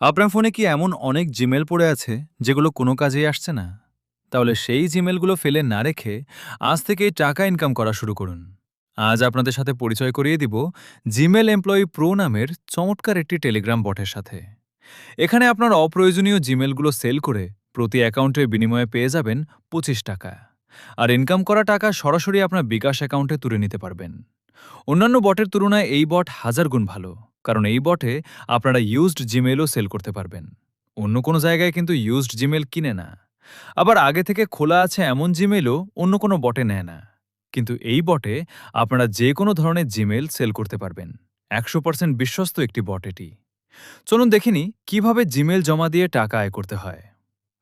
আপনার ফোনে কি এমন অনেক জিমেল পড়ে আছে যেগুলো কোনো কাজেই আসছে না? তাহলে সেই জিমেলগুলো ফেলে না রেখে আজ থেকেই টাকা ইনকাম করা শুরু করুন। আজ আপনাদের সাথে পরিচয় করিয়ে দিব জিমেল এমপ্লয়ি প্রো নামের চমৎকার একটি টেলিগ্রাম বটের সাথে। এখানে আপনার অপ্রয়োজনীয় জিমেলগুলো সেল করে প্রতি অ্যাকাউন্টের বিনিময়ে পেয়ে যাবেন ২৫ টাকা। আর ইনকাম করা টাকা সরাসরি আপনার বিকাশ অ্যাকাউন্টে তুলে নিতে পারবেন। অন্যান্য বটের তুলনায় এই বট হাজার গুণ ভালো, কারণ এই বটে আপনারা ইউজড জিমেলও সেল করতে পারবেন। অন্য কোনো জায়গায় কিন্তু ইউজড জিমেল কিনে না। আবার আগে থেকে খোলা আছে এমন জিমেলও অন্য কোনো বটে নেয় না। কিন্তু এই বটে আপনারা যে কোনো ধরনের জিমেল সেল করতে পারবেন। ১০০% বিশ্বস্ত একটি বট এটি। চলুন দেখিনি কিভাবে জিমেল জমা দিয়ে টাকা আয় করতে হয়।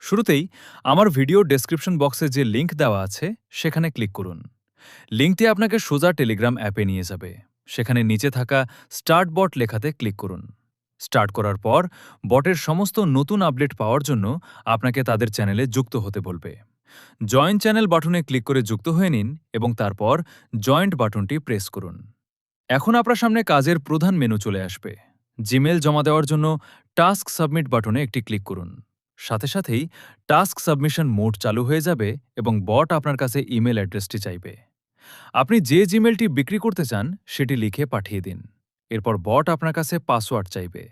শুরুতেই আমার ভিডিও ডেসক্রিপশন বক্সে যে লিংক দেওয়া আছে সেখানে ক্লিক করুন। লিঙ্কটি আপনাকে সোজা টেলিগ্রাম অ্যাপে নিয়ে যাবে। সেখানে নিচে থাকা স্টার্ট বট লেখাতে ক্লিক করুন। স্টার্ট করার পর বটের সমস্ত নতুন আপডেট পাওয়ার জন্য আপনাকে তাদের চ্যানেলে যুক্ত হতে বলবে। জয়েন চ্যানেল বাটনে ক্লিক করে যুক্ত হয়ে নিন এবং তারপর জয়েন্ট বাটনটি প্রেস করুন। এখন আপনার সামনে কাজের প্রধান মেনু চলে আসবে। জিমেল জমা দেওয়ার জন্য টাস্ক সাবমিট বাটনে একটি ক্লিক করুন। সাথে সাথেই টাস্ক সাবমিশন মোড চালু হয়ে যাবে এবং বট আপনার কাছে ইমেল অ্যাড্রেসটি চাইবে। আপনি যে জিমেলটি বিক্রি করতে চান সেটি লিখে পাঠিয়ে দিন। এরপর বট আপনার কাছে পাসওয়ার্ড চাইবে।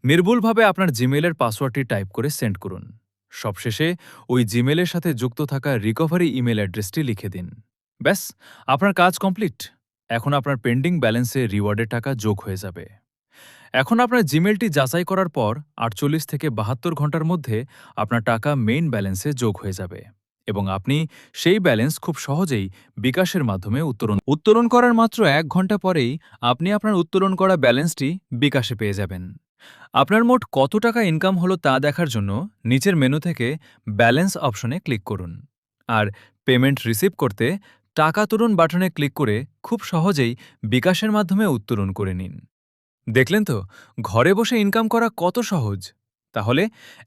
নির্ভুলভাবে আপনার জিমেলের পাসওয়ার্ডটি টাইপ করে সেন্ড করুন। সবশেষে ওই জিমেলের সাথে যুক্ত থাকা রিকভারি ইমেল অ্যাড্রেসটি লিখে দিন। ব্যাস, আপনার কাজ কমপ্লিট। এখন আপনার পেন্ডিং ব্যালেন্সে রিওয়ার্ডের টাকা যোগ হয়ে যাবে। এখন আপনার জিমেলটি যাচাই করার পর ৪৮ থেকে ৭২ ঘন্টার মধ্যে আপনার টাকা মেইন ব্যালেন্সে যোগ হয়ে যাবে এবং আপনি সেই ব্যালেন্স খুব সহজেই বিকাশের মাধ্যমে উত্তোলন করার মাত্র ১ ঘন্টা পরেই আপনি আপনার উত্তোলন করা ব্যালেন্সটি বিকাশে পেয়ে যাবেন। আপনার মোট কত টাকা ইনকাম হলো তা দেখার জন্য নিচের মেনু থেকে ব্যালেন্স অপশনে ক্লিক করুন। আর পেমেন্ট রিসিভ করতে টাকা তোলন বাটনে ক্লিক করে খুব সহজেই বিকাশের মাধ্যমে উত্তোলন করে নিন। দেখলেন তো, ঘরে বসে ইনকাম করা কত সহজ। তাহলে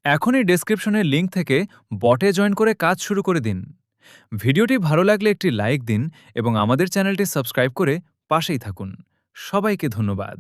এখনই ডেসক্রিপশনের লিংক থেকে বটে জয়েন করে কাজ শুরু করে দিন। ভিডিওটি ভালো লাগলে একটি লাইক দিন এবং আমাদের চ্যানেলটি সাবস্ক্রাইব করে পাশেই থাকুন। সবাইকে ধন্যবাদ।